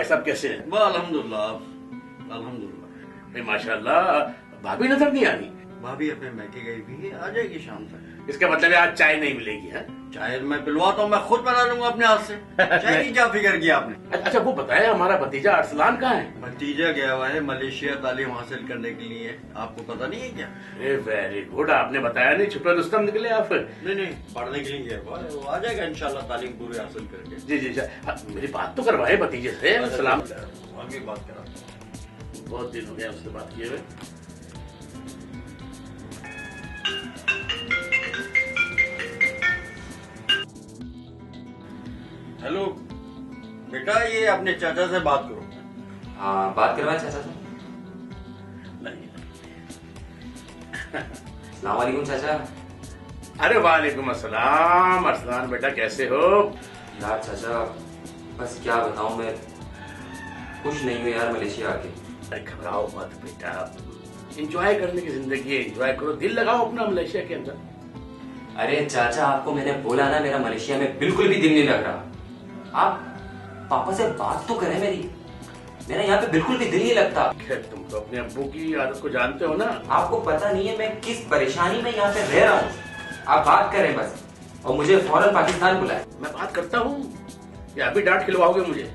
साहब कैसे हैं? वाह अल्हम्दुलिल्लाह अल्हम्दुलिल्लाह। माशाल्लाह, भाभी नजर नहीं आ रही। भाभी अपने मैके गई भी है, आ जाएगी शाम तक। इसका मतलब है आज चाय नहीं मिलेगी है? चाय मैं पिलवाता हूँ, मैं खुद बना लूंगा अपने हाथ से। चाय की क्या फिक्र किया आपने? अच्छा वो बताए हमारा भतीजा अरसलान कहाँ है? भतीजा गया हुआ है मलेशिया तालीम हासिल करने के लिए, आपको पता नहीं है क्या? वेरी गुड, आपने बताया नहीं, छुपे रुस्तम निकले आप। नहीं पढ़ने के लिए गया हुआ है, वो आ जाएगा इंशाल्लाह तालीम पूरी हासिल करके। जी जी मेरी बात तो करवाए भतीजे से। सलाम, आगे बात करा, बहुत दिन हो गया उससे बात किए हुए। हेलो बेटा, ये अपने चाचा से बात करो। हाँ, बात करवाएं चाचा से। नहीं। अस्सलाम वालेकुम चाचा। अरे वालेकुम अस्सलाम अरसलान, बेटा कैसे हो? यार चाचा, बस क्या बताऊं, मैं खुश नहीं हूँ यार मलेशिया आके। अरे घबराओ मत बेटा, एंजॉय करने की जिंदगी है, एंजॉय करो, दिल लगाओ अपना मलेशिया के अंदर। अरे चाचा, आपको मैंने बोला ना, मेरा मलेशिया में बिल्कुल भी दिल नहीं लग रहा। आप पापा से बात तो करें मेरी, मेरा यहाँ पे बिल्कुल भी दिल नहीं लगता। खैर तुम तो अपने अब्बू की आदत को जानते हो ना। आपको पता नहीं है मैं किस परेशानी में यहाँ पे रह रहा हूँ। आप बात करें बस, और मुझे फौरन पाकिस्तान बुलाए। मैं बात करता हूँ या अभी डांट खिलवाओगे मुझे?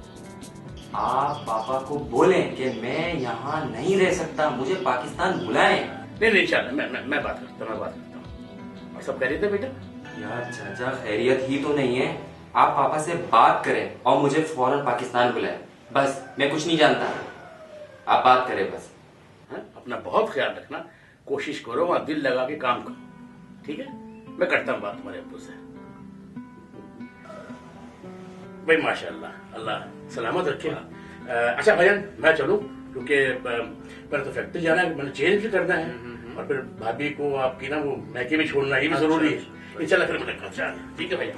आप पापा को बोलें कि मैं यहाँ नहीं रह सकता, मुझे पाकिस्तान बुलाएं। नहीं इंशाल्लाह मैं बात करता हूँ। और सब कह रहे थे बेटा? यार चाचा, खैरियत ही तो नहीं है। आप पापा से बात करें और मुझे फौरन पाकिस्तान बुलाएं, बस। मैं कुछ नहीं जानता, आप बात करें बस। अपना बहुत ख्याल रखना, कोशिश करो वहां दिल लगा के काम करो, ठीक है? मैं करता हूँ बात तुम्हारे अब्बू से। भाई माशाल्लाह, अल्लाह सलामत रखे। अच्छा भाईजान, मैं चलूं क्योंकि पहले तो फैक्ट्री जाना है, मैंने चेंज भी करना है, और फिर भाभी को आपकी ना वो मैके में छोड़ना, ये भी जरूरी है। इंशाल्लाह फिर मुलाकात, ठीक है भाई?